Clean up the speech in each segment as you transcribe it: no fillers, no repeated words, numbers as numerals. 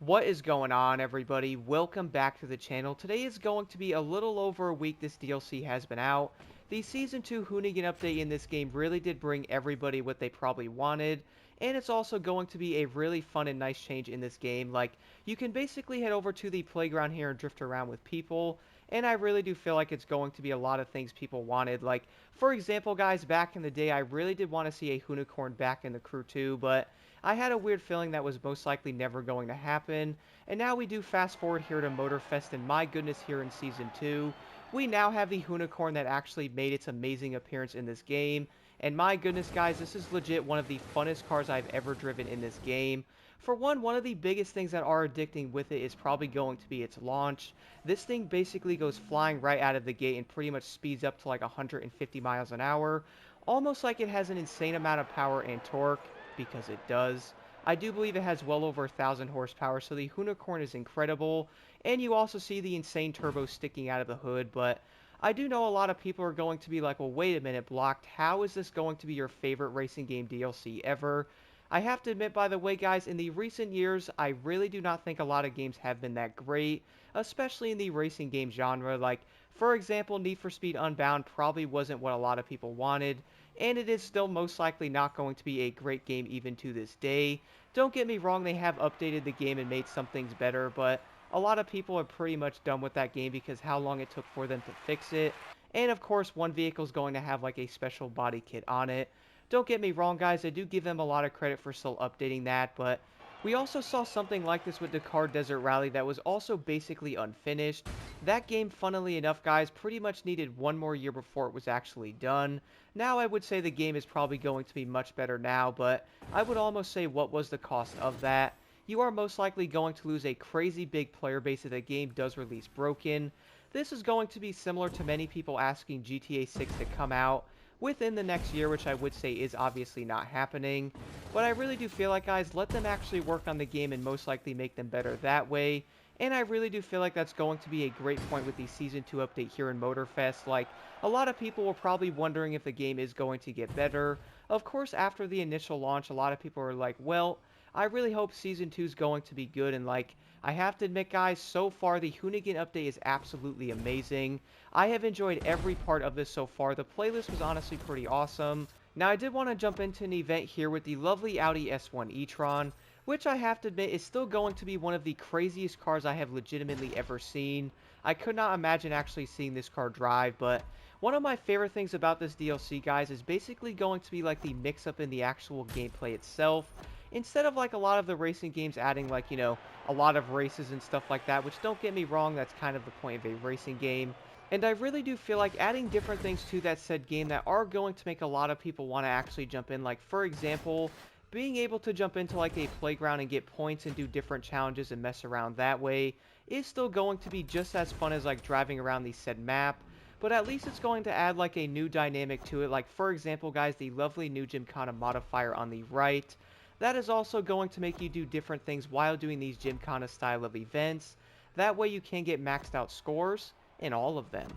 What is going on, everybody? Welcome back to the channel. Today is going to be a little over a week this DLC has been out. The Season 2 Hoonigan update in this game really did bring everybody what they probably wanted, and it's also going to be a really fun and nice change in this game. Like, you can basically head over to the playground here and drift around with people, and I really do feel like it's going to be a lot of things people wanted. Like, for example, guys, back in the day, I really did want to see a Hoonicorn back in the crew too, but I had a weird feeling that was most likely never going to happen, and now we do fast forward here to Motorfest, and my goodness, here in Season 2, we now have the Hoonicorn that actually made its amazing appearance in this game, and my goodness, guys, this is legit one of the funnest cars I've ever driven in this game. For one of the biggest things that are addicting with it is probably going to be its launch. This thing basically goes flying right out of the gate and pretty much speeds up to like 150 miles an hour, almost like it has an insane amount of power and torque because it does. I do believe it has well over 1,000 horsepower, so the Hoonicorn is incredible, and you also see the insane turbo sticking out of the hood, but I do know a lot of people are going to be like, well, wait a minute, Blocked, how is this going to be your favorite racing game DLC ever? I have to admit, by the way, guys, in the recent years, I really do not think a lot of games have been that great, especially in the racing game genre. Like, for example, Need For Speed Unbound probably wasn't what a lot of people wanted, and it is still most likely not going to be a great game even to this day. Don't get me wrong, they have updated the game and made some things better, but a lot of people are pretty much done with that game because how long it took for them to fix it. And of course, one vehicle is going to have like a special body kit on it. Don't get me wrong, guys, I do give them a lot of credit for still updating that, but we also saw something like this with Dakar Desert Rally that was also basically unfinished. That game, funnily enough, guys, pretty much needed one more year before it was actually done. Now, I would say the game is probably going to be much better now, but I would almost say what was the cost of that? You are most likely going to lose a crazy big player base if the game does release broken. This is going to be similar to many people asking GTA 6 to come out within the next year, which I would say is obviously not happening. But I really do feel like, guys, let them actually work on the game and most likely make them better that way. And I really do feel like that's going to be a great point with the Season 2 update here in Motorfest. Like, a lot of people were probably wondering if the game is going to get better. Of course, after the initial launch, a lot of people are like, well, I really hope Season 2 is going to be good, and like, I have to admit, guys, so far the Hoonigan update is absolutely amazing. I have enjoyed every part of this so far. The playlist was honestly pretty awesome. Now, I did want to jump into an event here with the lovely Audi S1 e-tron, which I have to admit is still going to be one of the craziest cars I have legitimately ever seen. I could not imagine actually seeing this car drive, but one of my favorite things about this DLC, guys, is basically going to be like the mix-up in the actual gameplay itself. Instead of like a lot of the racing games adding like, a lot of races and stuff like that, which don't get me wrong, that's kind of the point of a racing game. And I really do feel like adding different things to that said game that are going to make a lot of people want to actually jump in. Like, for example, being able to jump into like a playground and get points and do different challenges and mess around that way is still going to be just as fun as like driving around the said map. But at least it's going to add like a new dynamic to it. Like, for example, guys, the lovely new Gymkhana modifier on the right. That is also going to make you do different things while doing these Gymkhana style of events. That way you can get maxed out scores in all of them.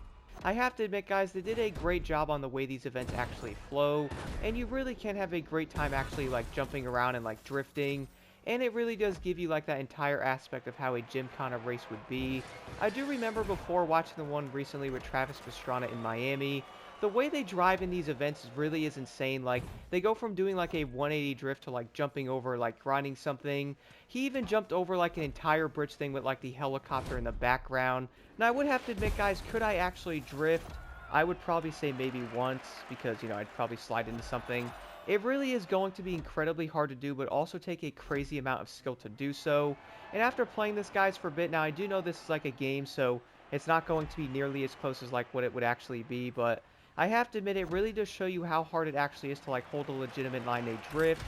I have to admit, guys, they did a great job on the way these events actually flow, and you really can have a great time actually like jumping around and like drifting, and it really does give you like that entire aspect of how a Gymkhana race would be. I do remember before watching the one recently with Travis Pastrana in Miami, the way they drive in these events really is insane. Like, they go from doing like a 180 drift to like jumping over, like grinding something. He even jumped over like an entire bridge thing with like the helicopter in the background. Now, I would have to admit, guys, could I actually drift? I would probably say maybe once because, I'd probably slide into something. It really is going to be incredibly hard to do, but also take a crazy amount of skill to do so. And after playing this, guys, for a bit, now I do know this is like a game, so it's not going to be nearly as close as like what it would actually be, but I have to admit, it really does show you how hard it actually is to like hold a legitimate line A drift,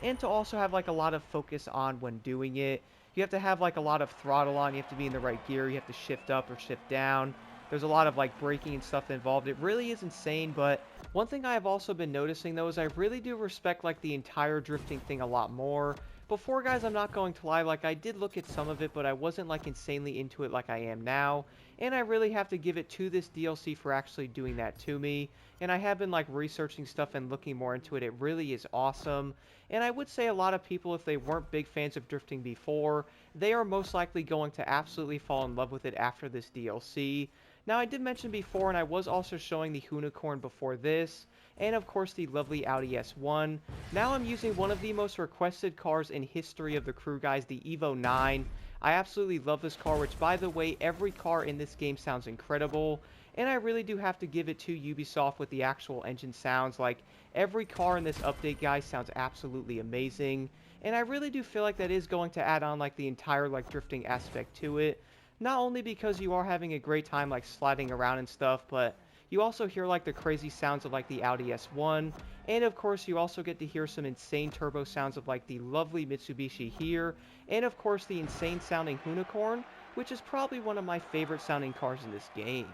and to also have like a lot of focus on when doing it. You have to have like a lot of throttle on, you have to be in the right gear, you have to shift up or shift down. There's a lot of like braking and stuff involved. It really is insane, but one thing I have also been noticing though is I really do respect like the entire drifting thing a lot more. Before, guys, I'm not going to lie, like, I did look at some of it, but I wasn't, like, insanely into it like I am now, and I really have to give it to this DLC for actually doing that to me, and I have been, like, researching stuff and looking more into it. It really is awesome, and I would say a lot of people, if they weren't big fans of drifting before, they are most likely going to absolutely fall in love with it after this DLC. Now, I did mention before, and I was also showing the Hoonicorn before this, and of course the lovely Audi S1. Now I'm using one of the most requested cars in history of the crew, guys, the Evo 9. I absolutely love this car, which, by the way, every car in this game sounds incredible, and I really do have to give it to Ubisoft with the actual engine sounds. Like, every car in this update, guys, sounds absolutely amazing, and I really do feel like that is going to add on, like, the entire, like, drifting aspect to it. Not only because you are having a great time, like, sliding around and stuff, but you also hear, like, the crazy sounds of, like, the Audi S1, and of course you also get to hear some insane turbo sounds of, like, the lovely Mitsubishi here, and of course the insane sounding Hoonicorn, which is probably one of my favorite sounding cars in this game.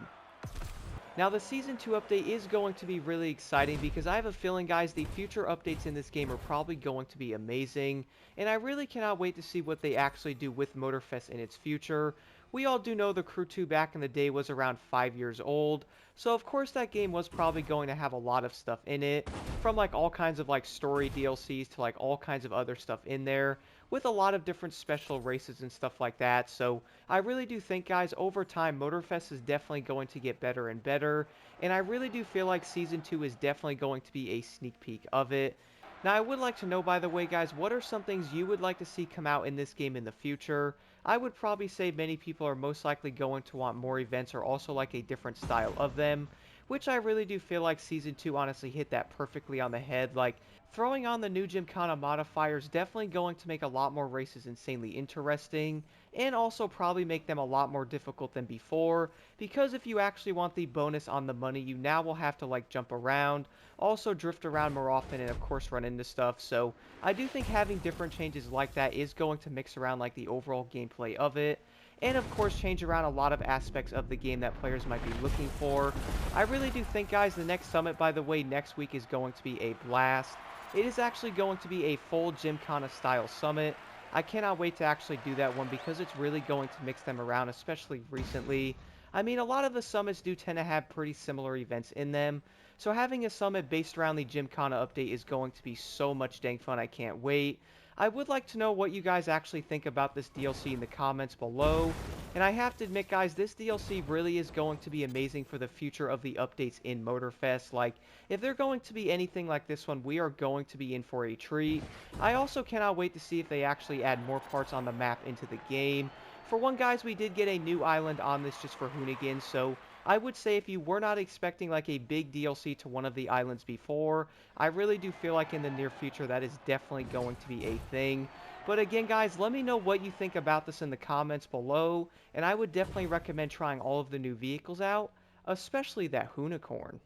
Now, the Season 2 update is going to be really exciting because I have a feeling, guys, the future updates in this game are probably going to be amazing, and I really cannot wait to see what they actually do with Motorfest in its future. We all do know the Crew 2 back in the day was around 5 years old, so of course that game was probably going to have a lot of stuff in it, from like all kinds of like story DLCs to like all kinds of other stuff in there, with a lot of different special races and stuff like that. So I really do think, guys, over time, Motorfest is definitely going to get better and better, and I really do feel like Season 2 is definitely going to be a sneak peek of it. Now, I would like to know, by the way, guys, what are some things you would like to see come out in this game in the future? I would probably say many people are most likely going to want more events or also like a different style of them, which I really do feel like Season 2 honestly hit that perfectly on the head. Like, throwing on the new Gymkhana modifiers definitely going to make a lot more races insanely interesting, and also probably make them a lot more difficult than before, because if you actually want the bonus on the money, you now will have to, like, jump around, also drift around more often, and of course run into stuff. So I do think having different changes like that is going to mix around, like, the overall gameplay of it, and of course change around a lot of aspects of the game that players might be looking for. I really do think, guys, the next summit, by the way, next week is going to be a blast. It is actually going to be a full Gymkhana style summit. I cannot wait to actually do that one because it's really going to mix them around, especially recently. I mean, a lot of the summits do tend to have pretty similar events in them, so having a summit based around the Gymkhana update is going to be so much dang fun. I can't wait. I would like to know what you guys actually think about this DLC in the comments below. And I have to admit, guys, this DLC really is going to be amazing for the future of the updates in Motorfest. Like, if they're going to be anything like this one, we are going to be in for a treat. I also cannot wait to see if they actually add more parts on the map into the game. For one, guys, we did get a new island on this just for Hoonigan, so I would say if you were not expecting like a big DLC to one of the islands before, I really do feel like in the near future that is definitely going to be a thing. But again, guys, let me know what you think about this in the comments below, and I would definitely recommend trying all of the new vehicles out, especially that Hoonicorn.